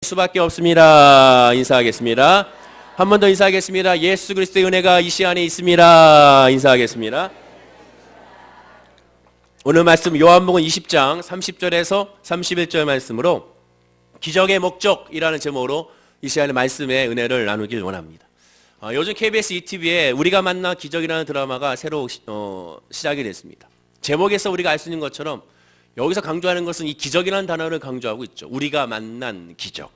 수밖에 없습니다. 인사하겠습니다. 한 번 더 인사하겠습니다. 예수 그리스도의 은혜가 이 시간에 있습니다. 인사하겠습니다. 오늘 말씀 요한복음 20장 30절에서 31절 말씀으로 기적의 목적이라는 제목으로 이 시간에 말씀의 은혜를 나누길 원합니다. 요즘 KBS ETV에 우리가 만나 기적이라는 드라마가 새로 시작이 됐습니다. 제목에서 우리가 알 수 있는 것처럼 여기서 강조하는 것은 이 기적이라는 단어를 강조하고 있죠. 우리가 만난 기적.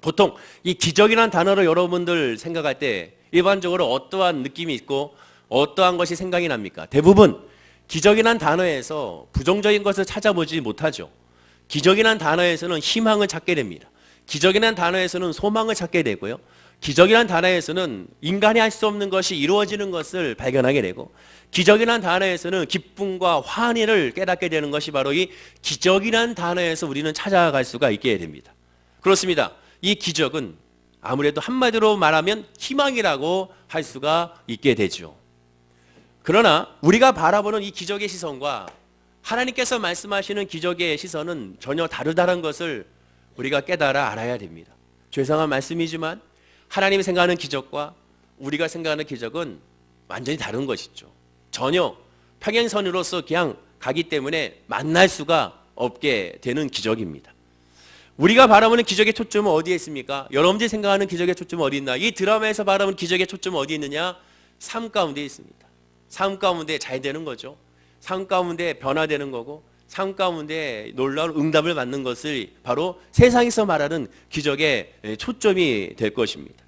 보통 이 기적이라는 단어를 여러분들 생각할 때 일반적으로 어떠한 느낌이 있고 어떠한 것이 생각이 납니까? 대부분 기적이라는 단어에서 부정적인 것을 찾아보지 못하죠. 기적이라는 단어에서는 희망을 찾게 됩니다. 기적이라는 단어에서는 소망을 찾게 되고요. 기적이라는 단어에서는 인간이 할 수 없는 것이 이루어지는 것을 발견하게 되고, 기적이라는 단어에서는 기쁨과 환희를 깨닫게 되는 것이 바로 이 기적이라는 단어에서 우리는 찾아갈 수가 있게 됩니다. 그렇습니다. 이 기적은 아무래도 한마디로 말하면 희망이라고 할 수가 있게 되죠. 그러나 우리가 바라보는 이 기적의 시선과 하나님께서 말씀하시는 기적의 시선은 전혀 다르다는 것을 우리가 깨달아 알아야 됩니다. 죄송한 말씀이지만 하나님이 생각하는 기적과 우리가 생각하는 기적은 완전히 다른 것이죠. 전혀 평행선으로서 그냥 가기 때문에 만날 수가 없게 되는 기적입니다. 우리가 바라보는 기적의 초점은 어디에 있습니까? 여러분들이 생각하는 기적의 초점은 어디 있나? 이 드라마에서 바라보는 기적의 초점은 어디 있느냐? 삶 가운데 있습니다. 삶 가운데 잘 되는 거죠. 삶 가운데 변화되는 거고, 삶 가운데 놀라운 응답을 받는 것을 바로 세상에서 말하는 기적의 초점이 될 것입니다.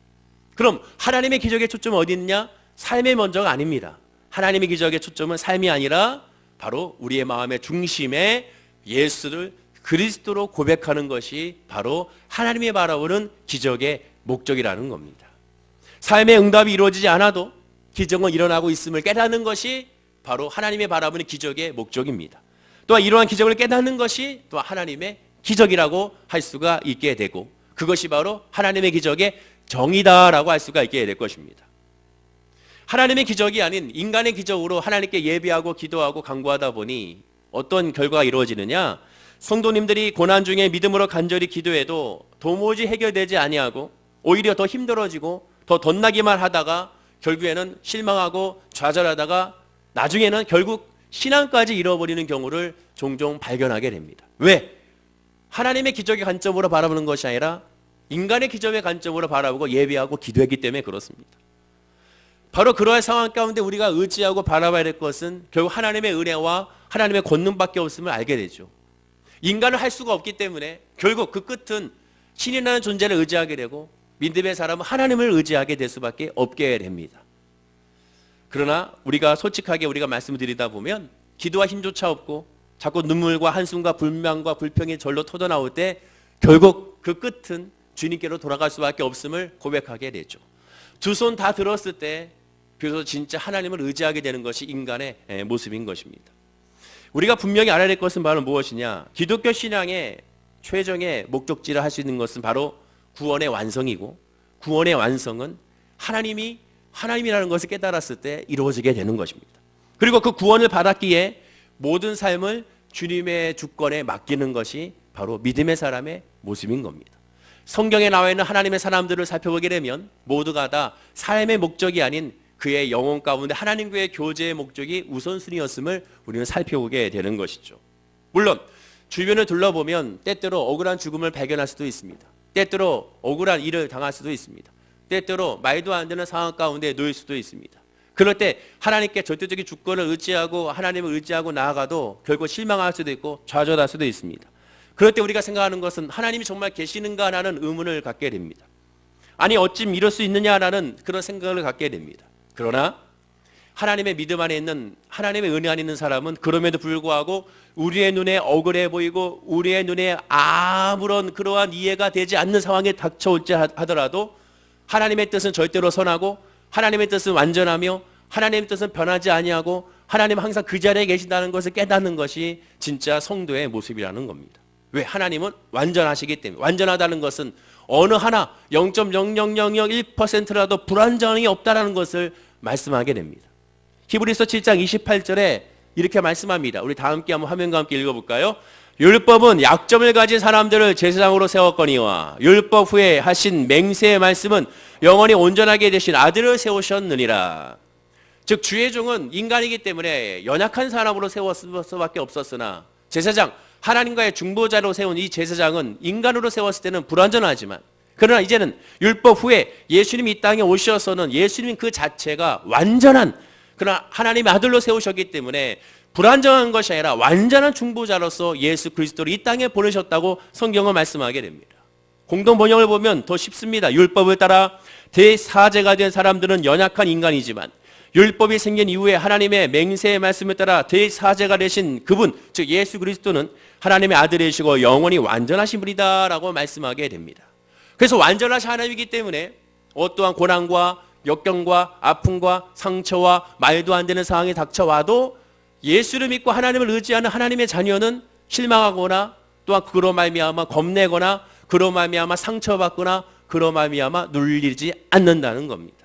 그럼 하나님의 기적의 초점은 어디 있느냐? 삶의 먼저가 아닙니다. 하나님의 기적의 초점은 삶이 아니라 바로 우리의 마음의 중심에 예수를 그리스도로 고백하는 것이 바로 하나님이 바라보는 기적의 목적이라는 겁니다. 삶의 응답이 이루어지지 않아도 기적은 일어나고 있음을 깨닫는 것이 바로 하나님의 바라보는 기적의 목적입니다. 또한 이러한 기적을 깨닫는 것이 또 하나님의 기적이라고 할 수가 있게 되고, 그것이 바로 하나님의 기적의 정의다라고 할 수가 있게 될 것입니다. 하나님의 기적이 아닌 인간의 기적으로 하나님께 예배하고 기도하고 간구하다 보니 어떤 결과가 이루어지느냐? 성도님들이 고난 중에 믿음으로 간절히 기도해도 도무지 해결되지 아니하고 오히려 더 힘들어지고 더 덧나기만 하다가 결국에는 실망하고 좌절하다가 나중에는 결국 신앙까지 잃어버리는 경우를 종종 발견하게 됩니다. 왜? 하나님의 기적의 관점으로 바라보는 것이 아니라 인간의 기적의 관점으로 바라보고 예배하고 기도했기 때문에 그렇습니다. 바로 그러한 상황 가운데 우리가 의지하고 바라봐야 될 것은 결국 하나님의 은혜와 하나님의 권능밖에 없음을 알게 되죠. 인간을 할 수가 없기 때문에 결국 그 끝은 신이라는 존재를 의지하게 되고 믿음의 사람은 하나님을 의지하게 될 수밖에 없게 됩니다. 그러나 우리가 솔직하게 우리가 말씀을 드리다 보면 기도와 힘조차 없고 자꾸 눈물과 한숨과 불만과 불평이 절로 터져나올 때 결국 그 끝은 주님께로 돌아갈 수밖에 없음을 고백하게 되죠. 두 손 다 들었을 때 비로소 진짜 하나님을 의지하게 되는 것이 인간의 모습인 것입니다. 우리가 분명히 알아야 될 것은 바로 무엇이냐? 기독교 신앙의 최종의 목적지를 할 수 있는 것은 바로 구원의 완성이고, 구원의 완성은 하나님이라는 것을 깨달았을 때 이루어지게 되는 것입니다. 그리고 그 구원을 받았기에 모든 삶을 주님의 주권에 맡기는 것이 바로 믿음의 사람의 모습인 겁니다. 성경에 나와 있는 하나님의 사람들을 살펴보게 되면 모두가 다 삶의 목적이 아닌 그의 영혼 가운데 하나님과의 교제의 목적이 우선순위였음을 우리는 살펴보게 되는 것이죠. 물론 주변을 둘러보면 때때로 억울한 죽음을 발견할 수도 있습니다. 때때로 억울한 일을 당할 수도 있습니다. 때때로 말도 안 되는 상황 가운데 놓일 수도 있습니다. 그럴 때 하나님께 절대적인 주권을 의지하고 하나님을 의지하고 나아가도 결국 실망할 수도 있고 좌절할 수도 있습니다. 그럴 때 우리가 생각하는 것은 하나님이 정말 계시는가라는 의문을 갖게 됩니다. 아니 어쩜 이럴 수 있느냐라는 그런 생각을 갖게 됩니다. 그러나 하나님의 믿음 안에 있는, 하나님의 은혜 안에 있는 사람은 그럼에도 불구하고 우리의 눈에 억울해 보이고 우리의 눈에 아무런 그러한 이해가 되지 않는 상황에 닥쳐올지 하더라도 하나님의 뜻은 절대로 선하고 하나님의 뜻은 완전하며 하나님의 뜻은 변하지 아니하고 하나님은 항상 그 자리에 계신다는 것을 깨닫는 것이 진짜 성도의 모습이라는 겁니다. 왜? 하나님은 완전하시기 때문에. 완전하다는 것은 어느 하나 0.00001%라도 불완전이 없다는 것을 말씀하게 됩니다. 히브리서 7장 28절에 이렇게 말씀합니다. 우리 다 함께 한번 화면과 함께 읽어볼까요? 율법은 약점을 가진 사람들을 제사장으로 세웠거니와 율법 후에 하신 맹세의 말씀은 영원히 온전하게 되신 아들을 세우셨느니라. 즉 주의 종은 인간이기 때문에 연약한 사람으로 세웠을 수밖에 없었으나 제사장, 하나님과의 중보자로 세운 이 제사장은 인간으로 세웠을 때는 불완전하지만, 그러나 이제는 율법 후에 예수님이 이 땅에 오셔서는 예수님 그 자체가 완전한, 그러나 하나님의 아들로 세우셨기 때문에 불완전한 것이 아니라 완전한 중보자로서 예수 그리스도를 이 땅에 보내셨다고 성경은 말씀하게 됩니다. 공동 번역을 보면 더 쉽습니다. 율법을 따라 대사제가 된 사람들은 연약한 인간이지만 율법이 생긴 이후에 하나님의 맹세의 말씀을 따라 대사제가 되신 그분, 즉 예수 그리스도는 하나님의 아들이시고 영원히 완전하신 분이다라고 말씀하게 됩니다. 그래서 완전하신 하나님이기 때문에 어떠한 고난과 역경과 아픔과 상처와 말도 안 되는 상황이 닥쳐와도 예수를 믿고 하나님을 의지하는 하나님의 자녀는 실망하거나 또한 그로 말미암아 겁내거나 그로 말미암아 상처받거나 그로 말미암아 눌리지 않는다는 겁니다.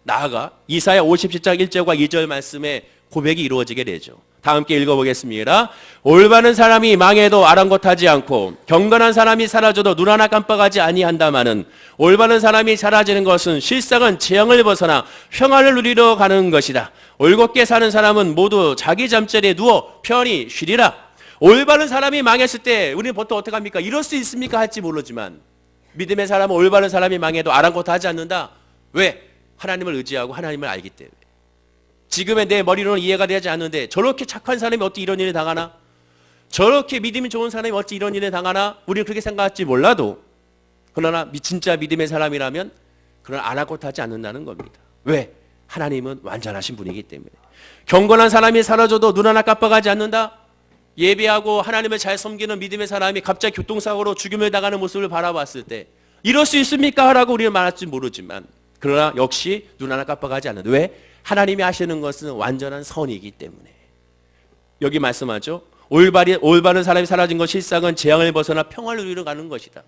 나아가 이사야 57장 1절과 2절 말씀에 고백이 이루어지게 되죠. 다 함께 읽어보겠습니다. 올바른 사람이 망해도 아랑곳하지 않고 경건한 사람이 사라져도 눈 하나 깜빡하지 아니한다마는 올바른 사람이 사라지는 것은 실상은 재앙을 벗어나 평안을 누리러 가는 것이다. 올곧게 사는 사람은 모두 자기 잠자리에 누워 편히 쉬리라. 올바른 사람이 망했을 때 우리는 보통 어떻게 합니까? 이럴 수 있습니까? 할지 모르지만 믿음의 사람은 올바른 사람이 망해도 아랑곳하지 않는다. 왜? 하나님을 의지하고 하나님을 알기 때문에. 지금의 내 머리로는 이해가 되지 않는데 저렇게 착한 사람이 어찌 이런 일을 당하나? 저렇게 믿음이 좋은 사람이 어찌 이런 일을 당하나? 우리는 그렇게 생각할지 몰라도 그러나 진짜 믿음의 사람이라면 그런 아랑곳하지 않는다는 겁니다. 왜? 하나님은 완전하신 분이기 때문에. 경건한 사람이 사라져도 눈 하나 깜빡하지 않는다? 예배하고 하나님을 잘 섬기는 믿음의 사람이 갑자기 교통사고로 죽임을 당하는 모습을 바라봤을 때 이럴 수 있습니까? 라고 우리는 말할지 모르지만 그러나 역시 눈 하나 깜빡하지 않는다. 왜? 하나님이 하시는 것은 완전한 선이기 때문에. 여기 말씀하죠. 올바른 사람이 사라진 것 실상은 재앙을 벗어나 평화를 누리러 가는 것이다.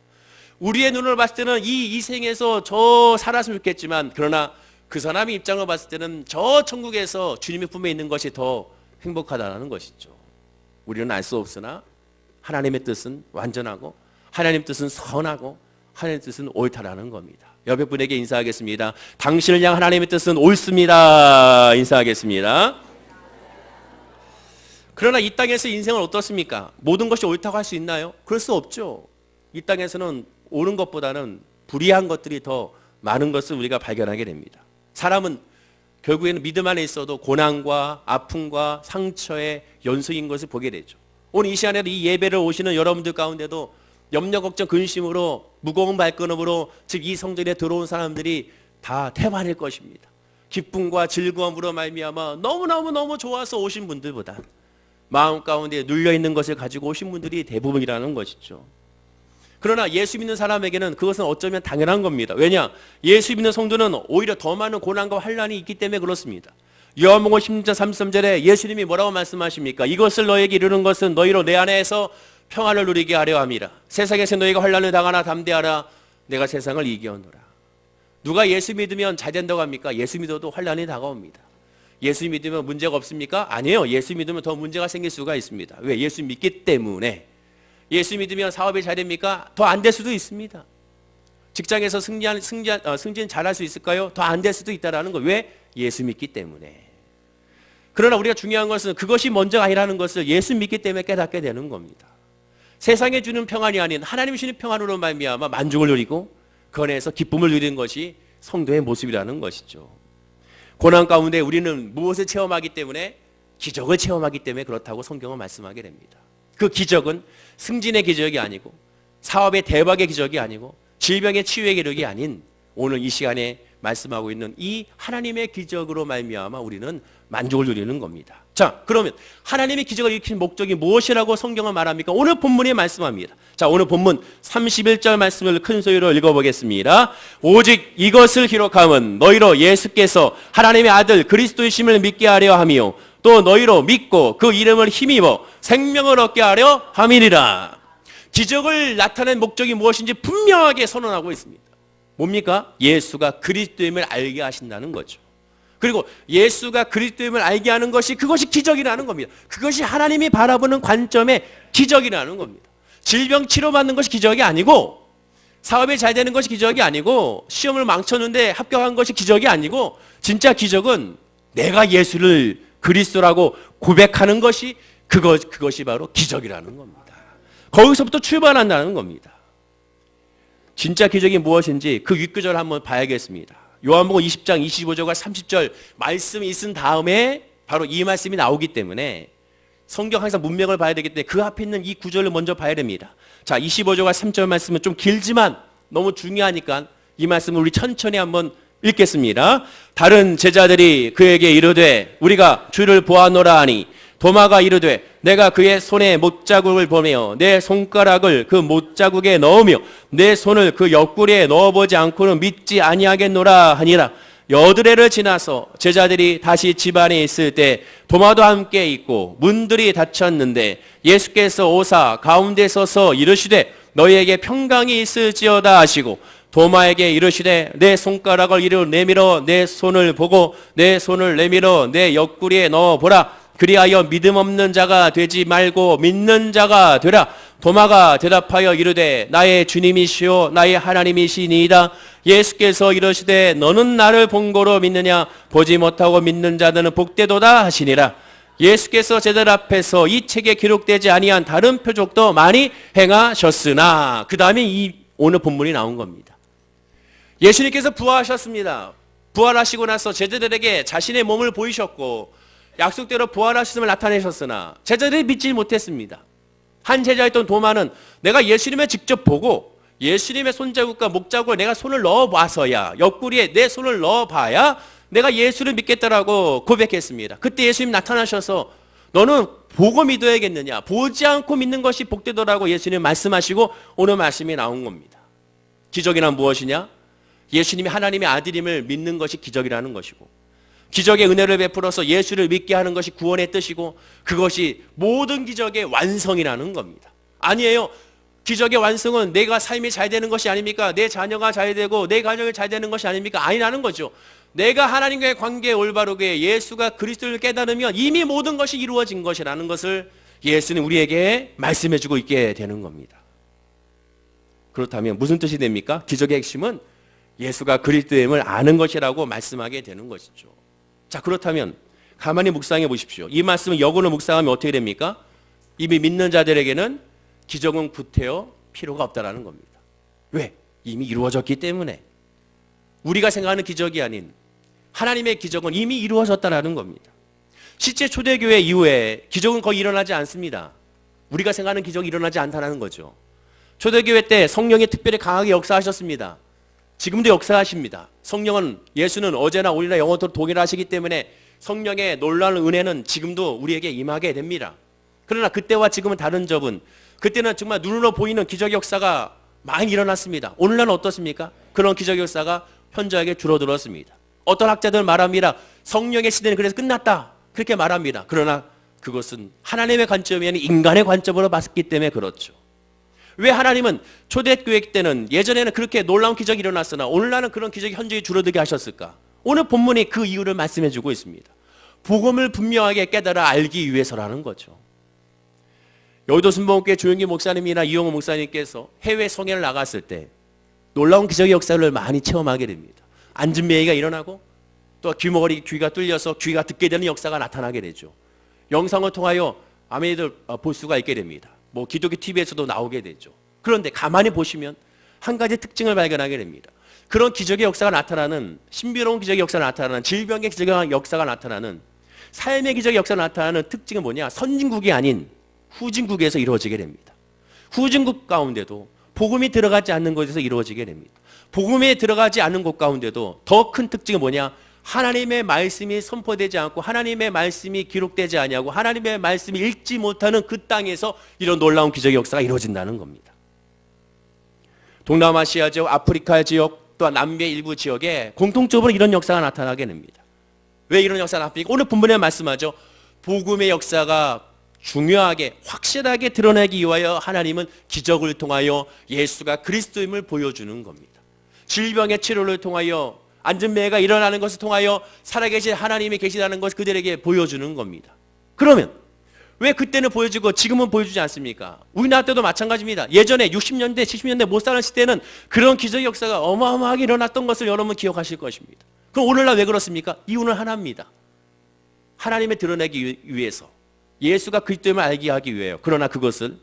우리의 눈으로 봤을 때는 이 생에서 저 살았으면 좋겠지만 그러나 그 사람의 입장으로 봤을 때는 저 천국에서 주님의 품에 있는 것이 더 행복하다는 것이죠. 우리는 알 수 없으나 하나님의 뜻은 완전하고 하나님의 뜻은 선하고 하나님의 뜻은 옳다라는 겁니다. 옆에 분에게 인사하겠습니다. 당신을 향한 하나님의 뜻은 옳습니다. 인사하겠습니다. 그러나 이 땅에서 인생은 어떻습니까? 모든 것이 옳다고 할 수 있나요? 그럴 수 없죠. 이 땅에서는 옳은 것보다는 불의한 것들이 더 많은 것을 우리가 발견하게 됩니다. 사람은 결국에는 믿음 안에 있어도 고난과 아픔과 상처의 연속인 것을 보게 되죠. 오늘 이 시간에도 이 예배를 오시는 여러분들 가운데도 염려, 걱정, 근심으로 무거운 발걸음으로 즉 이 성전에 들어온 사람들이 다 태반일 것입니다. 기쁨과 즐거움으로 말미암아 너무 좋아서 오신 분들보다 마음 가운데 눌려있는 것을 가지고 오신 분들이 대부분이라는 것이죠. 그러나 예수 믿는 사람에게는 그것은 어쩌면 당연한 겁니다. 왜냐? 예수 믿는 성도는 오히려 더 많은 고난과 환난이 있기 때문에 그렇습니다. 요한복음 16장 33절에 예수님이 뭐라고 말씀하십니까? 이것을 너에게 이루는 것은 너희로 내 안에서 평안을 누리게 하려 함이라. 세상에서 너희가 환난을 당하나 담대하라. 내가 세상을 이기었노라. 누가 예수 믿으면 잘 된다고 합니까? 예수 믿어도 환난이 다가옵니다. 예수 믿으면 문제가 없습니까? 아니에요. 예수 믿으면 더 문제가 생길 수가 있습니다. 왜? 예수 믿기 때문에. 예수 믿으면 사업이 잘 됩니까? 더 안 될 수도 있습니다. 직장에서 승진 잘할 수 있을까요? 더 안 될 수도 있다라는 거. 왜? 예수 믿기 때문에. 그러나 우리가 중요한 것은 그것이 먼저가 아니라는 것을 예수 믿기 때문에 깨닫게 되는 겁니다. 세상에 주는 평안이 아닌 하나님이 주는 평안으로 말미암아 만족을 누리고 그 안에서 기쁨을 누리는 것이 성도의 모습이라는 것이죠. 고난 가운데 우리는 무엇을 체험하기 때문에? 기적을 체험하기 때문에 그렇다고 성경은 말씀하게 됩니다. 그 기적은 승진의 기적이 아니고 사업의 대박의 기적이 아니고 질병의 치유의 기적이 아닌 오늘 이 시간에 말씀하고 있는 이 하나님의 기적으로 말미암아 우리는 만족을 누리는 겁니다. 자, 그러면 하나님의 기적을 일으킨 목적이 무엇이라고 성경은 말합니까? 오늘 본문에 말씀합니다. 자, 오늘 본문 31절 말씀을 큰 소리로 읽어보겠습니다. 오직 이것을 기록함은 너희로 예수께서 하나님의 아들 그리스도이심을 믿게 하려 함이요 또 너희로 믿고 그 이름을 힘입어 생명을 얻게 하려 함이니라. 기적을 나타낸 목적이 무엇인지 분명하게 선언하고 있습니다. 뭡니까? 예수가 그리스도임을 알게 하신다는 거죠. 그리고 예수가 그리스도임을 알게 하는 것이 그것이 기적이라는 겁니다. 그것이 하나님이 바라보는 관점의 기적이라는 겁니다. 질병 치료받는 것이 기적이 아니고, 사업이 잘 되는 것이 기적이 아니고, 시험을 망쳤는데 합격한 것이 기적이 아니고, 진짜 기적은 내가 예수를 그리스도라고 고백하는 것이 그것이 바로 기적이라는 겁니다. 거기서부터 출발한다는 겁니다. 진짜 기적이 무엇인지 그 윗구절 한번 봐야겠습니다. 요한복음 20장 25절과 30절 말씀이 있은 다음에 바로 이 말씀이 나오기 때문에 성경 항상 문맥을 봐야 되기 때문에 그 앞에 있는 이 구절을 먼저 봐야 됩니다. 자, 25절과 3절 말씀은 좀 길지만 너무 중요하니까 이 말씀을 우리 천천히 한번 읽겠습니다. 다른 제자들이 그에게 이르되 우리가 주를 보았노라 하니 도마가 이르되 내가 그의 손에 못자국을 보며 내 손가락을 그 못자국에 넣으며 내 손을 그 옆구리에 넣어보지 않고는 믿지 아니하겠노라 하니라. 여드레를 지나서 제자들이 다시 집 안에 있을 때 도마도 함께 있고 문들이 닫혔는데 예수께서 오사 가운데 서서 이르시되 너희에게 평강이 있을지어다 하시고 도마에게 이르시되 내 손가락을 이리로 내밀어 내 손을 보고 내 손을 내밀어 내 옆구리에 넣어보라. 그리하여 믿음 없는 자가 되지 말고 믿는 자가 되라. 도마가 대답하여 이르되 나의 주님이시오 나의 하나님이시니이다. 예수께서 이르시되 너는 나를 본 거로 믿느냐 보지 못하고 믿는 자들은 복되도다 하시니라. 예수께서 제자들 앞에서 이 책에 기록되지 아니한 다른 표적도 많이 행하셨으나, 그 다음에 이 오늘 본문이 나온 겁니다. 예수님께서 부활하셨습니다. 부활하시고 나서 제자들에게 자신의 몸을 보이셨고 약속대로 부활하셨음을 나타내셨으나 제자들이 믿지 못했습니다. 한 제자였던 도마는 내가 예수님을 직접 보고 예수님의 손자국과 목자국을 내가 손을 넣어봐서야, 옆구리에 내 손을 넣어봐야 내가 예수를 믿겠다라고 고백했습니다. 그때 예수님 나타나셔서 너는 보고 믿어야겠느냐, 보지 않고 믿는 것이 복되더라고 예수님 말씀하시고 오늘 말씀이 나온 겁니다. 기적이란 무엇이냐? 예수님이 하나님의 아들임을 믿는 것이 기적이라는 것이고, 기적의 은혜를 베풀어서 예수를 믿게 하는 것이 구원의 뜻이고, 그것이 모든 기적의 완성이라는 겁니다. 아니에요. 기적의 완성은 내가 삶이 잘 되는 것이 아닙니까? 내 자녀가 잘 되고 내 가정이 잘 되는 것이 아닙니까? 아니라는 거죠. 내가 하나님과의 관계에 올바르게 예수가 그리스도를 깨달으면 이미 모든 것이 이루어진 것이라는 것을 예수는 우리에게 말씀해주고 있게 되는 겁니다. 그렇다면 무슨 뜻이 됩니까? 기적의 핵심은 예수가 그리스도임을 아는 것이라고 말씀하게 되는 것이죠. 자, 그렇다면 가만히 묵상해 보십시오. 이 말씀을 역으로 묵상하면 어떻게 됩니까? 이미 믿는 자들에게는 기적은 구태여 필요가 없다라는 겁니다. 왜? 이미 이루어졌기 때문에. 우리가 생각하는 기적이 아닌 하나님의 기적은 이미 이루어졌다라는 겁니다. 실제 초대교회 이후에 기적은 거의 일어나지 않습니다. 우리가 생각하는 기적이 일어나지 않다는 거죠. 초대교회 때 성령이 특별히 강하게 역사하셨습니다. 지금도 역사하십니다. 성령은, 예수는 어제나 오늘이나 영원토록 동일하시기 때문에 성령의 놀라운 은혜는 지금도 우리에게 임하게 됩니다. 그러나 그때와 지금은 다른 점은, 그때는 정말 눈으로 보이는 기적 역사가 많이 일어났습니다. 오늘날은 어떻습니까? 그런 기적 역사가 현저하게 줄어들었습니다. 어떤 학자들은 말합니다. 성령의 시대는 그래서 끝났다, 그렇게 말합니다. 그러나 그것은 하나님의 관점이 아닌 인간의 관점으로 봤기 때문에 그렇죠. 왜 하나님은 초대교회 때는, 예전에는 그렇게 놀라운 기적이 일어났으나 오늘날은 그런 기적이 현저히 줄어들게 하셨을까? 오늘 본문이 그 이유를 말씀해 주고 있습니다. 복음을 분명하게 깨달아 알기 위해서라는 거죠. 여의도 순복음교회 조영기 목사님이나 이용호 목사님께서 해외 성회를 나갔을 때 놀라운 기적의 역사를 많이 체험하게 됩니다. 안진매기가 일어나고 또 귀머거리 귀가 뚫려서 귀가 듣게 되는 역사가 나타나게 되죠. 영상을 통하여 아멘이들 볼 수가 있게 됩니다. 뭐 기독교 TV에서도 나오게 되죠. 그런데 가만히 보시면 한 가지 특징을 발견하게 됩니다. 그런 기적의 역사가 나타나는, 신비로운 기적의 역사가 나타나는, 질병의 기적의 역사가 나타나는, 삶의 기적의 역사가 나타나는 특징은 뭐냐? 선진국이 아닌 후진국에서 이루어지게 됩니다. 후진국 가운데도 복음이 들어가지 않는 곳에서 이루어지게 됩니다. 복음에 들어가지 않는 곳 가운데도 더 큰 특징은 뭐냐? 하나님의 말씀이 선포되지 않고 하나님의 말씀이 기록되지 아니하고 하나님의 말씀이 읽지 못하는 그 땅에서 이런 놀라운 기적의 역사가 이루어진다는 겁니다. 동남아시아 지역, 아프리카 지역, 또한 남미의 일부 지역에 공통적으로 이런 역사가 나타나게 됩니다. 왜 이런 역사가 나타납니까? 오늘 본문에 말씀하죠. 복음의 역사가 중요하게 확실하게 드러내기 위하여 하나님은 기적을 통하여 예수가 그리스도임을 보여주는 겁니다. 질병의 치료를 통하여 앉은 매가 일어나는 것을 통하여 살아계신 하나님이 계시다는 것을 그들에게 보여주는 겁니다. 그러면 왜 그때는 보여주고 지금은 보여주지 않습니까? 우리나라 때도 마찬가지입니다. 예전에 60년대, 70년대 못 사는 시대는 그런 기적의 역사가 어마어마하게 일어났던 것을 여러분 기억하실 것입니다. 그럼 오늘날 왜 그렇습니까? 이유는 하나입니다. 하나님을 드러내기 위해서, 예수가 그리스도임을 알게 하기 위해요. 그러나 그것을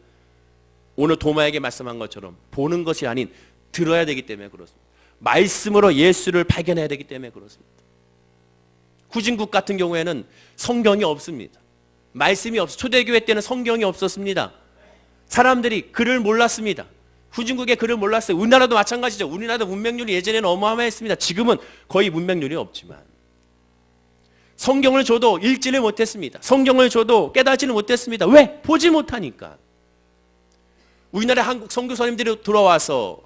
오늘 도마에게 말씀한 것처럼 보는 것이 아닌 들어야 되기 때문에 그렇습니다. 말씀으로 예수를 발견해야 되기 때문에 그렇습니다. 후진국 같은 경우에는 성경이 없습니다. 말씀이 초대교회 때는 성경이 없었습니다. 사람들이 글을 몰랐습니다. 후진국의 글을 몰랐어요. 우리나라도 마찬가지죠. 우리나라도 문맹률이 예전에는 어마어마했습니다. 지금은 거의 문맹률이 없지만 성경을 줘도 읽지를 못했습니다. 성경을 줘도 깨닫지는 못했습니다. 왜? 보지 못하니까. 우리나라 한국 선교사님들이 들어와서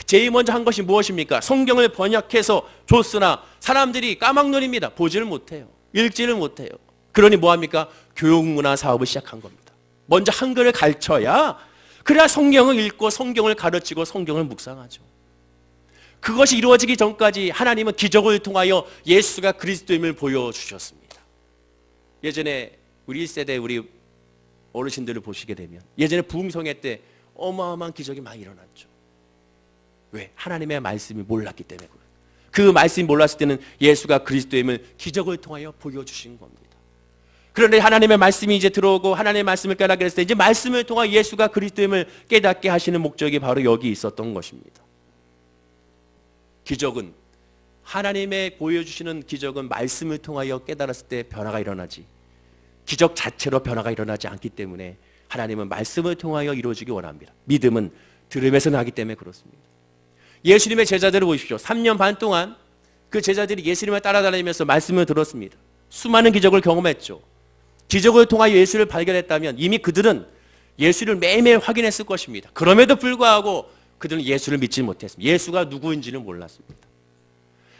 제일 먼저 한 것이 무엇입니까? 성경을 번역해서 줬으나 사람들이 까막눈입니다. 보지를 못해요. 읽지를 못해요. 그러니 뭐합니까? 교육문화 사업을 시작한 겁니다. 먼저 한글을 가르쳐야 그래야 성경을 읽고 성경을 가르치고 성경을 묵상하죠. 그것이 이루어지기 전까지 하나님은 기적을 통하여 예수가 그리스도임을 보여주셨습니다. 예전에 우리 1세대 우리 어르신들을 보시게 되면 예전에 부흥성회 때 어마어마한 기적이 많이 일어났죠. 왜? 하나님의 말씀이 몰랐기 때문에 그래요. 그 말씀이 몰랐을 때는 예수가 그리스도임을 기적을 통하여 보여주신 겁니다. 그런데 하나님의 말씀이 이제 들어오고 하나님의 말씀을 깨닫게 됐을 때 이제 말씀을 통하여 예수가 그리스도임을 깨닫게 하시는 목적이 바로 여기 있었던 것입니다. 기적은 하나님의 보여주시는 기적은 말씀을 통하여 깨달았을 때 변화가 일어나지 기적 자체로 변화가 일어나지 않기 때문에 하나님은 말씀을 통하여 이루어지기 원합니다. 믿음은 들음에서 나기 때문에 그렇습니다. 예수님의 제자들을 보십시오. 3년 반 동안 그 제자들이 예수님을 따라다니면서 말씀을 들었습니다. 수많은 기적을 경험했죠. 기적을 통하여 예수를 발견했다면 이미 그들은 예수를 매일매일 확인했을 것입니다. 그럼에도 불구하고 그들은 예수를 믿지 못했습니다. 예수가 누구인지는 몰랐습니다.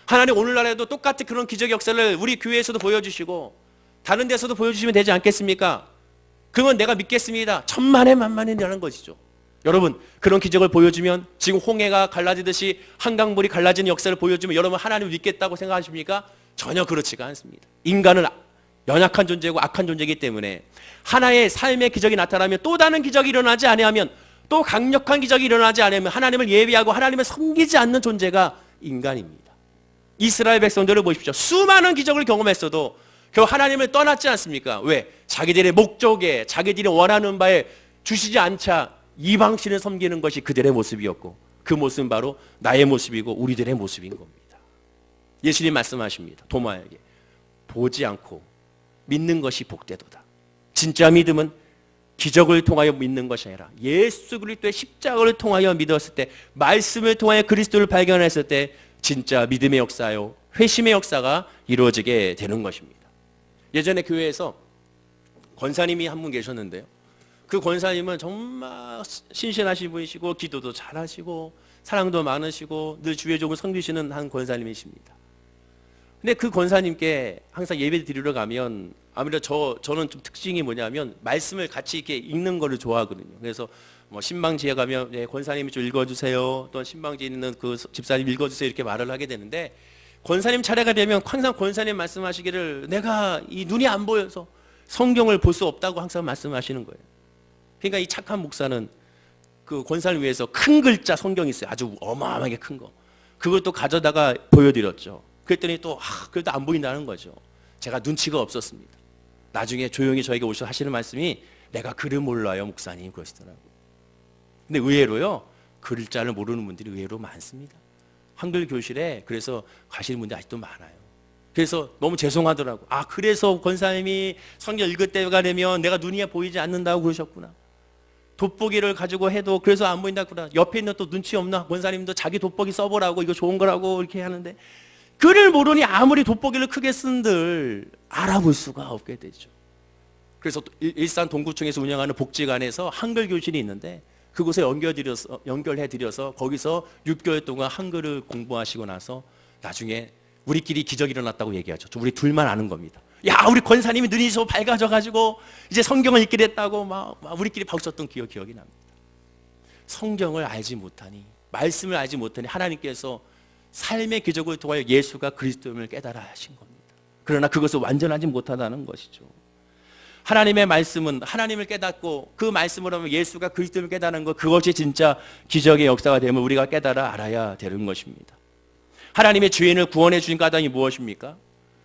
하나님 오늘날에도 똑같이 그런 기적 역사를 우리 교회에서도 보여주시고 다른 데서도 보여주시면 되지 않겠습니까? 그건 내가 믿겠습니다. 천만에 만만이라는 것이죠. 여러분 그런 기적을 보여주면 지금 홍해가 갈라지듯이 한강물이 갈라지는 역사를 보여주면 여러분 하나님을 믿겠다고 생각하십니까? 전혀 그렇지가 않습니다. 인간은 연약한 존재고 악한 존재이기 때문에 하나의 삶의 기적이 나타나면 또 다른 기적이 일어나지 아니하면 또 강력한 기적이 일어나지 않으면 하나님을 예비하고 하나님을 섬기지 않는 존재가 인간입니다. 이스라엘 백성들을 보십시오. 수많은 기적을 경험했어도 결국 하나님을 떠났지 않습니까? 왜? 자기들의 목적에 자기들이 원하는 바에 주시지 않자 이방신을 섬기는 것이 그들의 모습이었고 그 모습은 바로 나의 모습이고 우리들의 모습인 겁니다. 예수님 말씀하십니다. 도마에게 보지 않고 믿는 것이 복되도다. 진짜 믿음은 기적을 통하여 믿는 것이 아니라 예수 그리스도의 십자가를 통하여 믿었을 때 말씀을 통하여 그리스도를 발견했을 때 진짜 믿음의 역사요 회심의 역사가 이루어지게 되는 것입니다. 예전에 교회에서 권사님이 한 분 계셨는데요. 그 권사님은 정말 신실하신 분이시고 기도도 잘하시고 사랑도 많으시고 늘 주의 종을 섬기시는 한 권사님이십니다. 근데 그 권사님께 항상 예배 드리러 가면 아무래도 저는 좀 특징이 뭐냐면 말씀을 같이 이렇게 읽는 거를 좋아하거든요. 그래서 뭐 신방지에 가면 네, 권사님이 좀 읽어주세요. 또는 신방지에 있는 그 집사님 읽어주세요. 이렇게 말을 하게 되는데 권사님 차례가 되면 항상 권사님 말씀하시기를 내가 이 눈이 안 보여서 성경을 볼 수 없다고 항상 말씀하시는 거예요. 그러니까 이 착한 목사는 그 권사를 위해서 큰 글자 성경이 있어요. 아주 어마어마하게 큰 거. 그것도 가져다가 보여드렸죠. 그랬더니 또 그래도 안 보인다는 거죠. 제가 눈치가 없었습니다. 나중에 조용히 저에게 오셔서 하시는 말씀이 내가 글을 몰라요 목사님 그러시더라고요. 근데 의외로요 글자를 모르는 분들이 의외로 많습니다. 한글 교실에 그래서 가시는 분들이 아직도 많아요. 그래서 너무 죄송하더라고요. 그래서 권사님이 성경 읽을 때가 되면 내가 눈이 보이지 않는다고 그러셨구나. 돋보기를 가지고 해도 그래서 안 보인다구나. 옆에 있는 또 눈치 없나? 권사님도 자기 돋보기 써보라고 이거 좋은 거라고 이렇게 하는데 글을 모르니 아무리 돋보기를 크게 쓴들 알아볼 수가 없게 되죠. 그래서 일산 동구청에서 운영하는 복지관에서 한글 교실이 있는데 그곳에 연결해드려서 거기서 6개월 동안 한글을 공부하시고 나서 나중에 우리끼리 기적이 일어났다고 얘기하죠. 우리 둘만 아는 겁니다. 야 우리 권사님이 눈이 좀 밝아져가지고 이제 성경을 읽게 됐다고 막 우리끼리 박수쳤던 기억이 납니다. 성경을 알지 못하니 말씀을 알지 못하니 하나님께서 삶의 기적을 통하여 예수가 그리스도임을 깨달아 하신 겁니다. 그러나 그것을 완전하지 못하다는 것이죠. 하나님의 말씀은 하나님을 깨닫고 그 말씀으로 하면 예수가 그리스도임을 깨닫는 것, 그것이 진짜 기적의 역사가 되면 우리가 깨달아 알아야 되는 것입니다. 하나님의 죄인을 구원해 주신 까닭이 무엇입니까?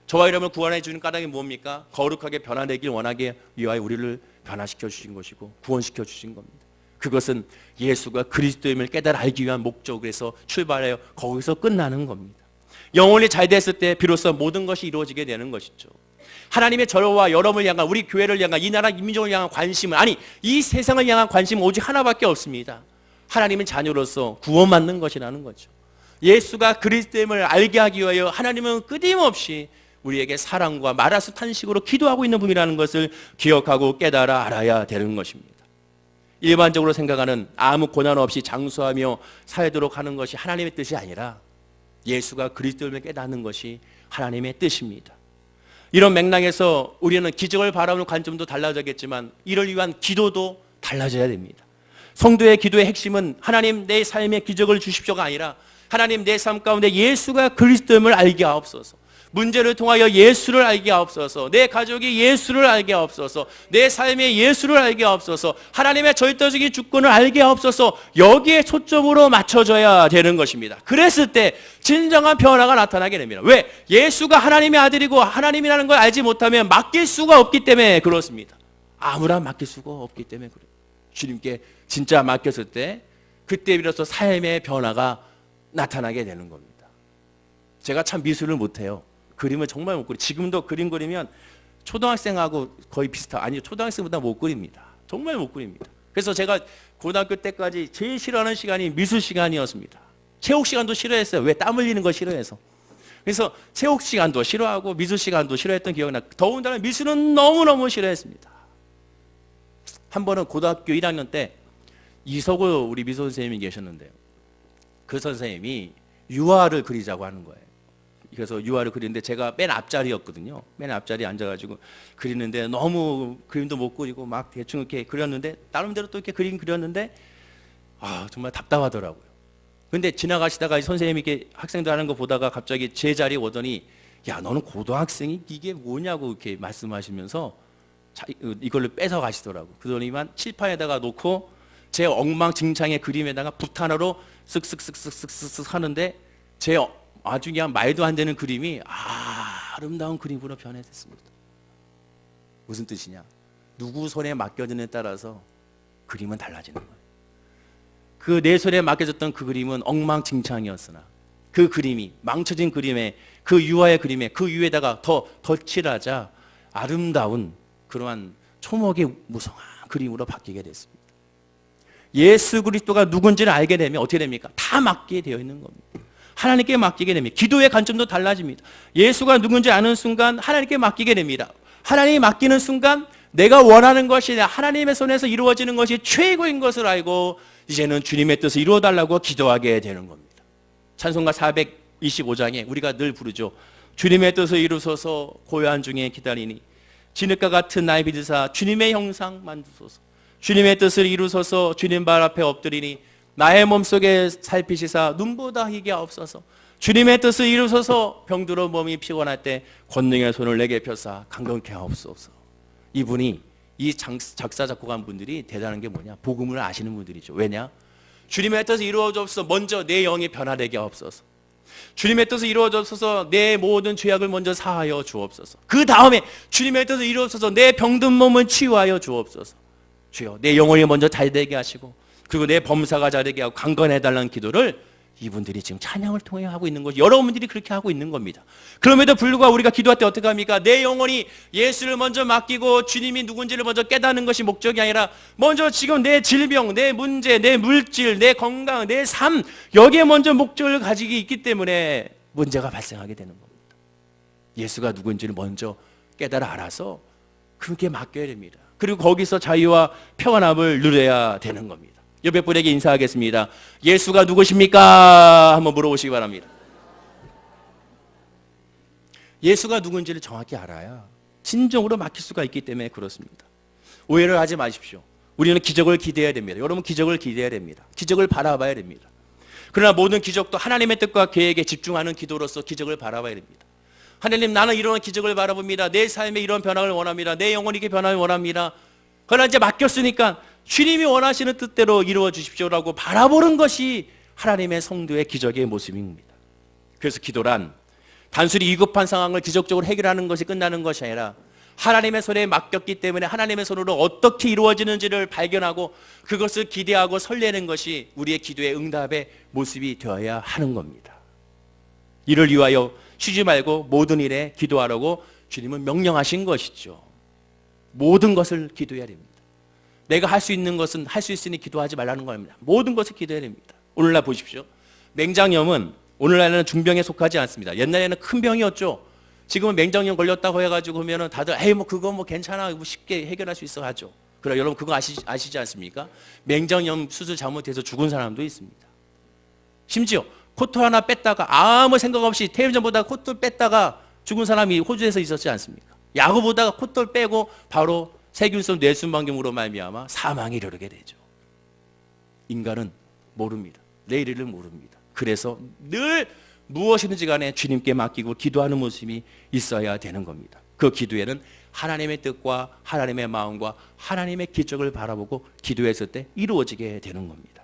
저와 여러분을 구원해 주는 까닭이 뭡니까? 거룩하게 변화되길 원하게 위하여 우리를 변화시켜 주신 것이고 구원시켜 주신 겁니다. 그것은 예수가 그리스도임을 깨달아 알기 위한 목적에서 출발하여 거기서 끝나는 겁니다. 영혼이 잘 됐을 때 비로소 모든 것이 이루어지게 되는 것이죠. 하나님의 저와 여러분을 향한, 우리 교회를 향한, 이 나라 민족을 향한 관심은, 아니 이 세상을 향한 관심은 오직 하나밖에 없습니다. 하나님의 자녀로서 구원받는 것이라는 거죠. 예수가 그리스도임을 알게 하기 위하여 하나님은 끊임없이 우리에게 사랑과 마라스 탄식으로 기도하고 있는 분이라는 것을 기억하고 깨달아 알아야 되는 것입니다. 일반적으로 생각하는 아무 고난 없이 장수하며 살도록 하는 것이 하나님의 뜻이 아니라 예수가 그리스도임을 깨닫는 것이 하나님의 뜻입니다. 이런 맥락에서 우리는 기적을 바라보는 관점도 달라졌겠지만 이를 위한 기도도 달라져야 됩니다. 성도의 기도의 핵심은 하나님 내 삶에 기적을 주십시오가 아니라 하나님 내 삶 가운데 예수가 그리스도임을 알게 하옵소서. 문제를 통하여 예수를 알게 하옵소서. 내 가족이 예수를 알게 하옵소서. 내 삶에 예수를 알게 하옵소서. 하나님의 절대적인 주권을 알게 하옵소서. 여기에 초점으로 맞춰져야 되는 것입니다. 그랬을 때 진정한 변화가 나타나게 됩니다. 왜? 예수가 하나님의 아들이고 하나님이라는 걸 알지 못하면 맡길 수가 없기 때문에 그렇습니다. 아무나 맡길 수가 없기 때문에 그래요. 주님께 진짜 맡겼을 때 그때 비로소 삶의 변화가 나타나게 되는 겁니다. 제가 참 미술을 못해요. 그림을 정말 못 그려. 지금도 그림 그리면 초등학생하고 거의 비슷하고, 아니 초등학생보다 못 그립니다. 정말 못 그립니다. 그래서 제가 고등학교 때까지 제일 싫어하는 시간이 미술 시간이었습니다. 체육 시간도 싫어했어요. 왜? 땀 흘리는 거 싫어해서. 그래서 체육 시간도 싫어하고 미술 시간도 싫어했던 기억이 나요. 더군다나 미술은 너무너무 싫어했습니다. 한 번은 고등학교 1학년 때 이석우 우리 미술 선생님이 계셨는데요. 그 선생님이 유화를 그리자고 하는 거예요. 그래서 유화를 그리는데 제가 맨 앞자리였거든요. 맨 앞자리에 앉아가지고 그리는데 너무 그림도 못 그리고 막 대충 이렇게 그렸는데 나름대로 또 이렇게 그림 그렸는데 정말 답답하더라고요. 근데 지나가시다가 선생님이 이렇게 학생들 하는 거 보다가 갑자기 제 자리에 오더니 야 너는 고등학생이 이게 뭐냐고 이렇게 말씀하시면서 이걸로 뺏어 가시더라고요. 그러더니만 칠판에다가 놓고 제 엉망진창의 그림에다가 붓 하나로 쓱쓱쓱쓱쓱쓱 하는데 제 아주 그냥 말도 안 되는 그림이 아름다운 그림으로 변해졌습니다. 무슨 뜻이냐? 누구 손에 맡겨지느냐에 따라서 그림은 달라지는 거예요. 그 내 손에 맡겨졌던 그 그림은 엉망진창이었으나 그 그림이 망쳐진 그림에 그 유화의 그림에 그 위에다가 더 덧칠하자 아름다운 그러한 초목의 무성한 그림으로 바뀌게 됐습니다. 예수 그리스도가 누군지를 알게 되면 어떻게 됩니까? 다 맡기게 되어 있는 겁니다. 하나님께 맡기게 됩니다. 기도의 관점도 달라집니다. 예수가 누군지 아는 순간 하나님께 맡기게 됩니다. 하나님이 맡기는 순간 내가 원하는 것이 하나님의 손에서 이루어지는 것이 최고인 것을 알고 이제는 주님의 뜻을 이루어달라고 기도하게 되는 겁니다. 찬송가 425장에 우리가 늘 부르죠. 주님의 뜻을 이루소서 고요한 중에 기다리니 진흙과 같은 나의 비드사 주님의 형상 만드소서. 주님의 뜻을 이루소서 주님 발 앞에 엎드리니 나의 몸속에 살피시사 눈보다 희게 하옵소서. 주님의 뜻을 이루소서 병들어 몸이 피곤할 때 권능의 손을 내게 펴사 강건케 하옵소서. 이분이 이 작사 작곡한 분들이 대단한 게 뭐냐? 복음을 아시는 분들이죠. 왜냐? 주님의 뜻을 이루어져서 먼저 내 영이 변화되게 하옵소서. 주님의 뜻을 이루어져서 내 모든 죄악을 먼저 사하여 주옵소서. 그 다음에 주님의 뜻을 이루어져서 내 병든 몸을 치유하여 주옵소서. 주여 내 영혼이 먼저 잘되게 하시고 그리고 내 범사가 잘되게 하고 강건해달라는 기도를 이분들이 지금 찬양을 통해 하고 있는 것이 여러분들이 그렇게 하고 있는 겁니다. 그럼에도 불구하고 우리가 기도할 때 어떻게 합니까? 내 영혼이 예수를 먼저 맡기고 주님이 누군지를 먼저 깨닫는 것이 목적이 아니라 먼저 지금 내 질병, 내 문제, 내 물질, 내 건강, 내 삶 여기에 먼저 목적을 가지고 있기 때문에 문제가 발생하게 되는 겁니다. 예수가 누군지를 먼저 깨달아 알아서 그렇게 맡겨야 됩니다. 그리고 거기서 자유와 평안함을 누려야 되는 겁니다. 옆에 분에게 인사하겠습니다. 예수가 누구십니까? 한번 물어보시기 바랍니다. 예수가 누군지를 정확히 알아야 진정으로 맡길 수가 있기 때문에 그렇습니다. 오해를 하지 마십시오. 우리는 기적을 기대해야 됩니다. 여러분 기적을 기대해야 됩니다. 기적을 바라봐야 됩니다. 그러나 모든 기적도 하나님의 뜻과 계획에 집중하는 기도로서 기적을 바라봐야 됩니다. 하나님, 나는 이런 기적을 바라봅니다. 내 삶에 이런 변화를 원합니다. 내 영혼이 이렇게 변화를 원합니다. 그러나 이제 맡겼으니까 주님이 원하시는 뜻대로 이루어 주십시오라고 바라보는 것이 하나님의 성도의 기적의 모습입니다. 그래서 기도란 단순히 위급한 상황을 기적적으로 해결하는 것이 끝나는 것이 아니라 하나님의 손에 맡겼기 때문에 하나님의 손으로 어떻게 이루어지는지를 발견하고 그것을 기대하고 설레는 것이 우리의 기도의 응답의 모습이 되어야 하는 겁니다. 이를 위하여 쉬지 말고 모든 일에 기도하라고 주님은 명령하신 것이죠. 모든 것을 기도해야 됩니다. 내가 할 수 있는 것은 할 수 있으니 기도하지 말라는 겁니다. 모든 것을 기도해야 됩니다. 오늘날 보십시오. 맹장염은 오늘날에는 중병에 속하지 않습니다. 옛날에는 큰 병이었죠. 지금은 맹장염 걸렸다고 해가지고 하면은 다들 에이 뭐 그거 뭐 괜찮아, 뭐 쉽게 해결할 수 있어 하죠. 그러나 여러분 그거 아시지 않습니까? 맹장염 수술 잘못해서 죽은 사람도 있습니다. 심지어 코트 하나 뺐다가 아무 생각 없이 텔레비전 보다가 코트 뺐다가 죽은 사람이 호주에서 있었지 않습니까? 야구 보다가 코트를 빼고 바로 세균성 뇌순방경으로 말미암아 사망에 이르게 되죠. 인간은 모릅니다. 내일을 모릅니다. 그래서 늘 무엇이든지 간에 주님께 맡기고 기도하는 모습이 있어야 되는 겁니다. 그 기도에는 하나님의 뜻과 하나님의 마음과 하나님의 기적을 바라보고 기도했을 때 이루어지게 되는 겁니다.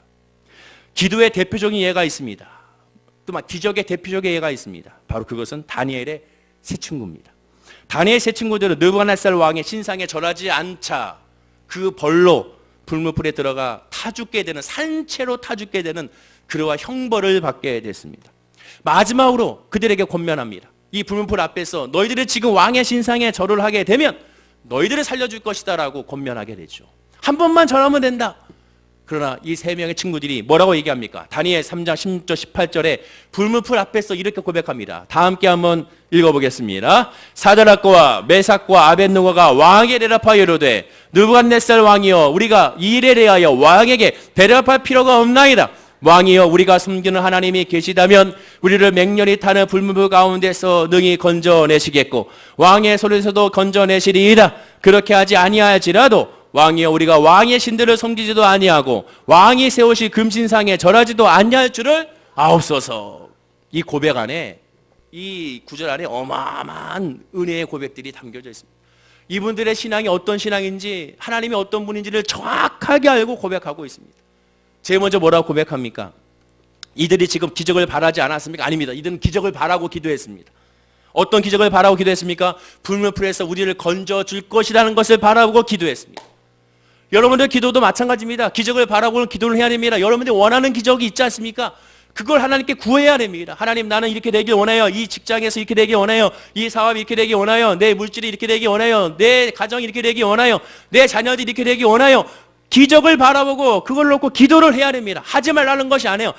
기도의 대표적인 예가 있습니다. 또 막 기적의 대표적인 예가 있습니다. 바로 그것은 다니엘의 세 친구입니다. 다니엘 세 친구들은 느부갓네살 왕의 신상에 절하지 않자 그 벌로 불문불에 들어가 타죽게 되는, 산채로 타죽게 되는 그러한 형벌을 받게 됐습니다. 마지막으로 그들에게 권면합니다. 이 불문불 앞에서 너희들이 지금 왕의 신상에 절을 하게 되면 너희들을 살려줄 것이다 라고 권면하게 되죠. 한 번만 절하면 된다. 그러나 이 세 명의 친구들이 뭐라고 얘기합니까? 다니엘 3장 16절 18절에 불문불 앞에서 이렇게 고백합니다. 다 함께 한번 읽어보겠습니다. 사드락과 메삭과 아벳느고가 왕에게 대답하여 이르되 느부갓네살 왕이여 우리가 이 일에 대하여 왕에게 대답할 필요가 없나이다. 왕이여 우리가 숨기는 하나님이 계시다면 우리를 맹렬히 타는 불문불 가운데서 능히 건져내시겠고 왕의 손에서도 건져내시리이다. 그렇게 하지 아니할지라도 왕이여 우리가 왕의 신들을 섬기지도 아니하고 왕이 세우실 금신상에 절하지도 아니할 줄을 아옵소서. 이 고백 안에, 이 구절 안에 어마어마한 은혜의 고백들이 담겨져 있습니다. 이분들의 신앙이 어떤 신앙인지, 하나님이 어떤 분인지를 정확하게 알고 고백하고 있습니다. 제일 먼저 뭐라고 고백합니까? 이들이 지금 기적을 바라지 않았습니까? 아닙니다. 이들은 기적을 바라고 기도했습니다. 어떤 기적을 바라고 기도했습니까? 불문불에서 우리를 건져줄 것이라는 것을 바라보고 기도했습니다. 여러분들 기도도 마찬가지입니다. 기적을 바라고는 기도를 해야 됩니다. 여러분들이 원하는 기적이 있지 않습니까? 그걸 하나님께 구해야 됩니다. 하나님, 나는 이렇게 되길 원해요. 이 직장에서 이렇게 되길 원해요. 이 사업이 이렇게 되길 원해요. 내 물질이 이렇게 되길 원해요. 내 가정이 이렇게 되길 원해요. 내 자녀들이 이렇게 되길 원해요. 기적을 바라보고 그걸 놓고 기도를 해야 됩니다. 하지 말라는 것이 아니에요.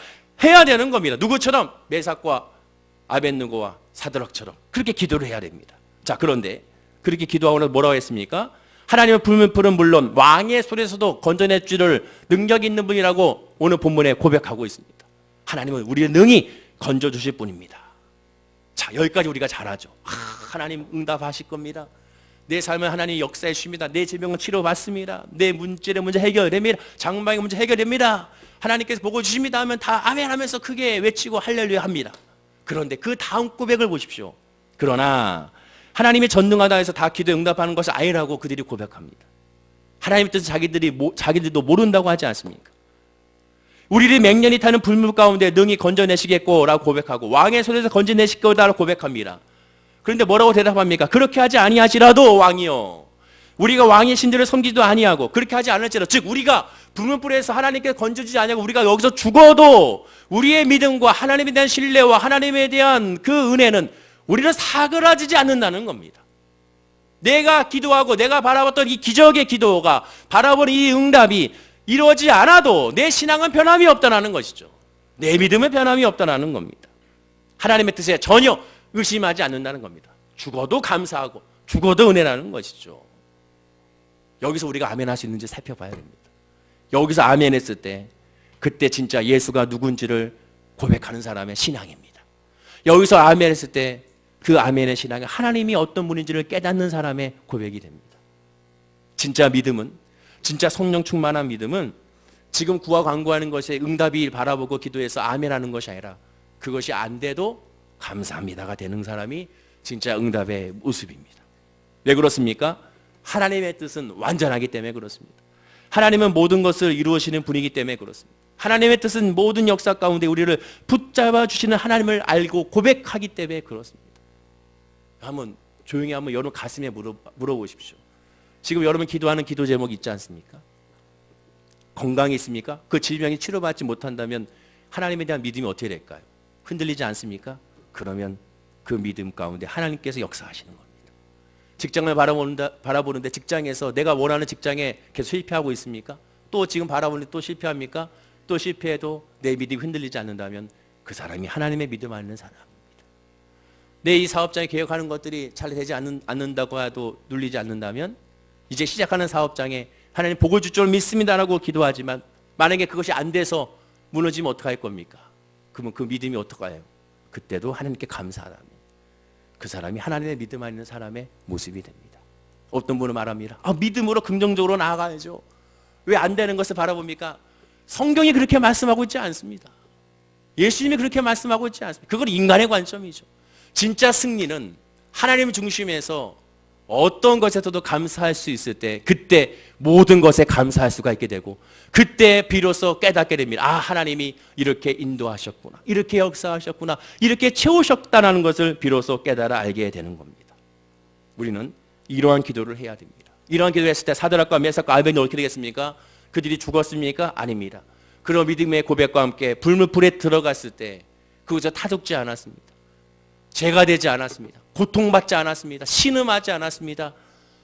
해야 되는 겁니다. 누구처럼? 메삭과 아벳느고와 사드락처럼 그렇게 기도를 해야 됩니다. 자, 그런데 그렇게 기도하고는 뭐라고 했습니까? 하나님의 불문불은 물론 왕의 손에서도 건져낼 줄을 능력 있는 분이라고 오늘 본문에 고백하고 있습니다. 하나님은 우리를 능히 건져주실 분입니다. 자, 여기까지 우리가 잘하죠. 하나님 응답하실 겁니다. 내 삶을 하나님 역사해 주십니다. 내 질병은 치료받습니다. 내 문제의 문제 해결됩니다. 장막의 문제 해결됩니다. 하나님께서 보고 주십니다 하면 다 아멘 하면서 크게 외치고 할렐루야 합니다. 그런데 그 다음 고백을 보십시오. 그러나 하나님이 전능하다 해서 다 기도에 응답하는 것은 아니라고 그들이 고백합니다. 하나님의 뜻은 자기들도 모른다고 하지 않습니까? 우리를 맹렬히 타는 불물 가운데 능히 건져내시겠고 라고 고백하고 왕의 손에서 건져내실 거다라고 고백합니다. 그런데 뭐라고 대답합니까? 그렇게 하지 아니하시라도 왕이요 우리가 왕의 신들을 섬기지도 아니하고 그렇게 하지 않을지라도, 즉 우리가 불문불에서 하나님께 건져주지 아니하고 우리가 여기서 죽어도 우리의 믿음과 하나님에 대한 신뢰와 하나님에 대한 그 은혜는 우리를 사그라지지 않는다는 겁니다. 내가 기도하고 내가 바라봤던 이 기적의 기도가, 바라보는 이 응답이 이루어지지 않아도 내 신앙은 변함이 없다는 것이죠. 내 믿음은 변함이 없다는 겁니다. 하나님의 뜻에 전혀 의심하지 않는다는 겁니다. 죽어도 감사하고 죽어도 은혜라는 것이죠. 여기서 우리가 아멘 할 수 있는지 살펴봐야 됩니다. 여기서 아멘 했을 때 그때 진짜 예수가 누군지를 고백하는 사람의 신앙입니다. 여기서 아멘 했을 때 그 아멘의 신앙이 하나님이 어떤 분인지를 깨닫는 사람의 고백이 됩니다. 진짜 믿음은, 진짜 성령 충만한 믿음은 지금 구하 간구하는 것에 응답이 바라보고 기도해서 아멘하는 것이 아니라 그것이 안 돼도 감사합니다가 되는 사람이 진짜 응답의 모습입니다. 왜 그렇습니까? 하나님의 뜻은 완전하기 때문에 그렇습니다. 하나님은 모든 것을 이루시는 분이기 때문에 그렇습니다. 하나님의 뜻은 모든 역사 가운데 우리를 붙잡아 주시는 하나님을 알고 고백하기 때문에 그렇습니다. 한번 조용히 한번 여러분 가슴에 물어보십시오. 지금 여러분 기도하는 기도 제목 있지 않습니까? 건강이 있습니까? 그 질병이 치료받지 못한다면 하나님에 대한 믿음이 어떻게 될까요? 흔들리지 않습니까? 그러면 그 믿음 가운데 하나님께서 역사하시는 겁니다. 직장을 바라보는데 직장에서 내가 원하는 직장에 계속 실패하고 있습니까? 또 지금 바라보는데 또 실패합니까? 또 실패해도 내 믿음이 흔들리지 않는다면 그 사람이 하나님의 믿음 안는 사람입니다. 내 이 사업장에 계획하는 것들이 잘 되지 않는다고 해도 눌리지 않는다면 이제 시작하는 사업장에 하나님 복을 줄 줄 믿습니다라고 기도하지만 만약에 그것이 안 돼서 무너지면 어떡할 겁니까? 그러면 그 믿음이 어떡해요? 그때도 하나님께 감사하다면 그 사람이 하나님의 믿음 안에 있는 사람의 모습이 됩니다. 어떤 분은 말합니다. 믿음으로 긍정적으로 나아가야죠. 왜 안 되는 것을 바라봅니까? 성경이 그렇게 말씀하고 있지 않습니다. 예수님이 그렇게 말씀하고 있지 않습니다. 그건 인간의 관점이죠. 진짜 승리는 하나님 중심에서 어떤 것에서도 감사할 수 있을 때 그때 모든 것에 감사할 수가 있게 되고 그때 비로소 깨닫게 됩니다. 하나님이 이렇게 인도하셨구나, 이렇게 역사하셨구나, 이렇게 채우셨다는 것을 비로소 깨달아 알게 되는 겁니다. 우리는 이러한 기도를 해야 됩니다. 이러한 기도를 했을 때 사드락과 메삭과 아벤이 어떻게 되겠습니까? 그들이 죽었습니까? 아닙니다. 그런 믿음의 고백과 함께 불에 들어갔을 때 그것을 타죽지 않았습니다. 죄가 되지 않았습니다. 고통받지 않았습니다. 신음하지 않았습니다.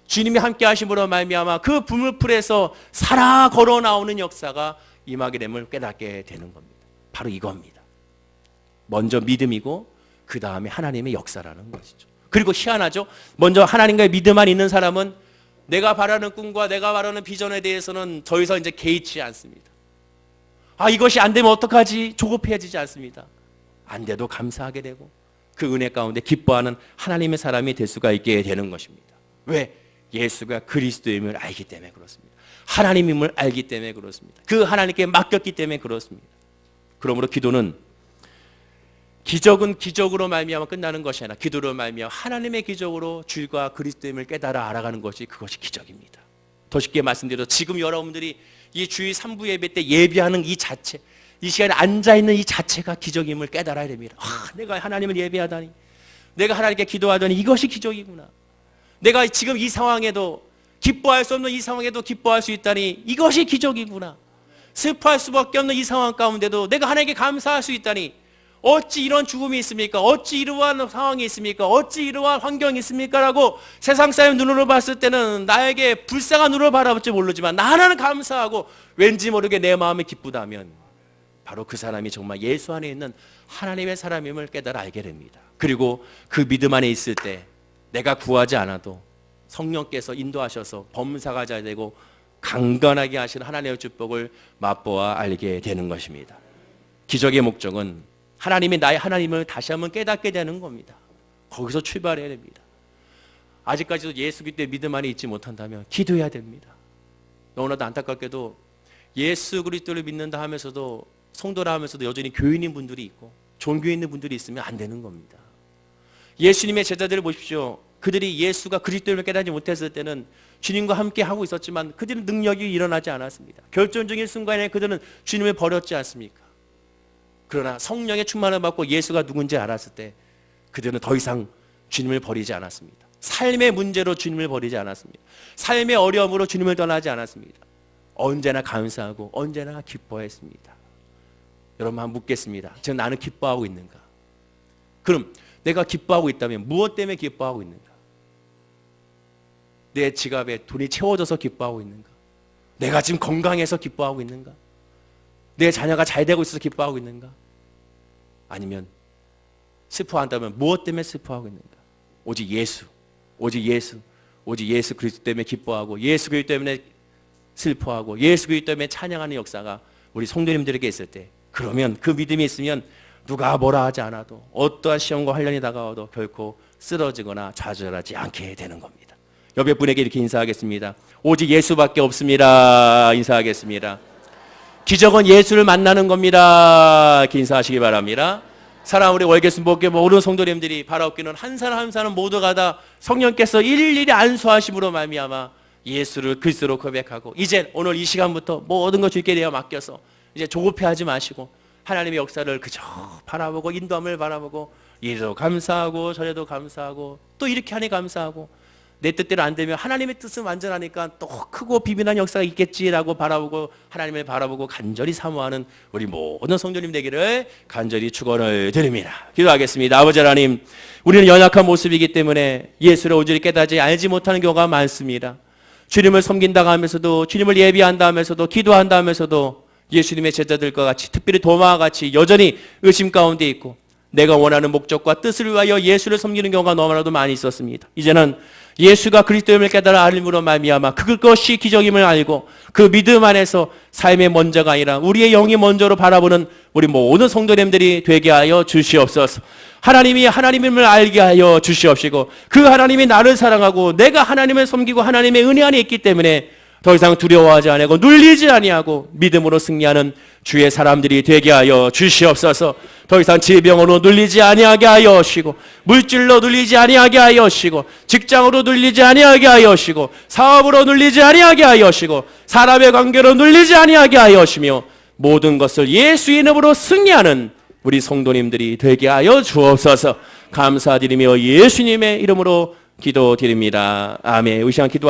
주님이 함께 하심으로 말미암아 그 불에서 살아 걸어 나오는 역사가 임하게 됨을 깨닫게 되는 겁니다. 바로 이겁니다. 먼저 믿음이고 그 다음에 하나님의 역사라는 것이죠. 그리고 희한하죠. 먼저 하나님과의 믿음만 있는 사람은 내가 바라는 꿈과 내가 바라는 비전에 대해서는 더 이상 이제 개의치 않습니다. 이것이 안 되면 어떡하지? 조급해지지 않습니다. 안 돼도 감사하게 되고 그 은혜 가운데 기뻐하는 하나님의 사람이 될 수가 있게 되는 것입니다. 왜? 예수가 그리스도임을 알기 때문에 그렇습니다. 하나님임을 알기 때문에 그렇습니다. 그 하나님께 맡겼기 때문에 그렇습니다. 그러므로 기도는 기적은 기적으로 말미암아 끝나는 것이 아니라 기도로 말미암아 하나님의 기적으로 주가 그리스도임을 깨달아 알아가는 것이 그것이 기적입니다. 더 쉽게 말씀드려서 지금 여러분들이 이 주일 3부 예배 때 예배하는 이 자체, 이 시간에 앉아있는 이 자체가 기적임을 깨달아야 됩니다. 내가 하나님을 예배하다니, 내가 하나님께 기도하다니 이것이 기적이구나. 내가 지금 이 상황에도 기뻐할 수 없는 이 상황에도 기뻐할 수 있다니 이것이 기적이구나. 슬퍼할 수밖에 없는 이 상황 가운데도 내가 하나님께 감사할 수 있다니 어찌 이런 죽음이 있습니까? 어찌 이러한 상황이 있습니까? 어찌 이러한 환경이 있습니까? 라고 세상 사람 눈으로 봤을 때는 나에게 불쌍한 눈으로 바라볼지 모르지만 나 하나는 감사하고 왠지 모르게 내 마음이 기쁘다면 바로 그 사람이 정말 예수 안에 있는 하나님의 사람임을 깨달아 알게 됩니다. 그리고 그 믿음 안에 있을 때 내가 구하지 않아도 성령께서 인도하셔서 범사가 잘 되고 강건하게 하시는 하나님의 축복을 맛보아 알게 되는 것입니다. 기적의 목적은 하나님이 나의 하나님을 다시 한번 깨닫게 되는 겁니다. 거기서 출발해야 됩니다. 아직까지도 예수 그리스도의 믿음 안에 있지 못한다면 기도해야 됩니다. 너무나도 안타깝게도 예수 그리스도를 믿는다 하면서도 성도라 하면서도 여전히 교인인 분들이 있고 종교에 있는 분들이 있으면 안 되는 겁니다. 예수님의 제자들을 보십시오. 그들이 예수가 그리스도를 깨닫지 못했을 때는 주님과 함께 하고 있었지만 그들은 능력이 일어나지 않았습니다. 결정적인 순간에 그들은 주님을 버렸지 않습니까? 그러나 성령의 충만을 받고 예수가 누군지 알았을 때 그들은 더 이상 주님을 버리지 않았습니다. 삶의 문제로 주님을 버리지 않았습니다. 삶의 어려움으로 주님을 떠나지 않았습니다. 언제나 감사하고 언제나 기뻐했습니다. 여러분 한번 묻겠습니다. 지금 나는 기뻐하고 있는가? 그럼 내가 기뻐하고 있다면 무엇 때문에 기뻐하고 있는가? 내 지갑에 돈이 채워져서 기뻐하고 있는가? 내가 지금 건강해서 기뻐하고 있는가? 내 자녀가 잘 되고 있어서 기뻐하고 있는가? 아니면 슬퍼한다면 무엇 때문에 슬퍼하고 있는가? 오직 예수, 오직 예수, 오직 예수 그리스도 때문에 기뻐하고 예수 그리스도 때문에 슬퍼하고 예수 그리스도 때문에 찬양하는 역사가 우리 성도님들에게 있을 때, 그러면 그 믿음이 있으면 누가 뭐라 하지 않아도 어떠한 시험과 환란이 다가와도 결코 쓰러지거나 좌절하지 않게 되는 겁니다. 옆에 분에게 이렇게 인사하겠습니다. 오직 예수밖에 없습니다. 인사하겠습니다. 기적은 예수를 만나는 겁니다. 이렇게 인사하시기 바랍니다. 사랑 우리 월계수 목회 모든 성도님들이 바라옵기는 한 사람 한 사람 모두가 다 성령께서 일일이 안수하심으로 말미암아 예수를 그리스도로 고백하고 이제 오늘 이 시간부터 모든 것 주께 내어 맡겨서 이제 조급해하지 마시고 하나님의 역사를 그저 바라보고 인도함을 바라보고 이래도 감사하고 저래도 감사하고 또 이렇게 하니 감사하고 내 뜻대로 안 되면 하나님의 뜻은 완전하니까 또 크고 비밀한 역사가 있겠지라고 바라보고 하나님을 바라보고 간절히 사모하는 우리 모든 성도님 되기를 간절히 축원을 드립니다. 기도하겠습니다. 아버지 하나님, 우리는 연약한 모습이기 때문에 예수를 온전히 깨닫지 알지 못하는 경우가 많습니다. 주님을 섬긴다 하면서도 주님을 예비한다 하면서도 기도한다 하면서도 예수님의 제자들과 같이 특별히 도마와 같이 여전히 의심 가운데 있고 내가 원하는 목적과 뜻을 위하여 예수를 섬기는 경우가 너무나도 많이 있었습니다. 이제는 예수가 그리스도임을 깨달아 알림으로 말미암아 그것이 기적임을 알고 그 믿음 안에서 삶의 먼저가 아니라 우리의 영이 먼저로 바라보는 우리 모든 성도님들이 되게 하여 주시옵소서. 하나님이 하나님임을 알게 하여 주시옵시고 그 하나님이 나를 사랑하고 내가 하나님을 섬기고 하나님의 은혜 안에 있기 때문에 더 이상 두려워하지 아니하고 눌리지 아니하고 믿음으로 승리하는 주의 사람들이 되게 하여 주시옵소서. 더 이상 질병으로 눌리지 아니하게 하여 하시고 물질로 눌리지 아니하게 하여 하시고 직장으로 눌리지 아니하게 하여 하시고 사업으로 눌리지 아니하게 하여 하시고 사람의 관계로 눌리지 아니하게 하여 하시며 모든 것을 예수 이름으로 승리하는 우리 성도님들이 되게 하여 주옵소서. 감사드리며 예수님의 이름으로 기도드립니다. 아멘. 의시한 기도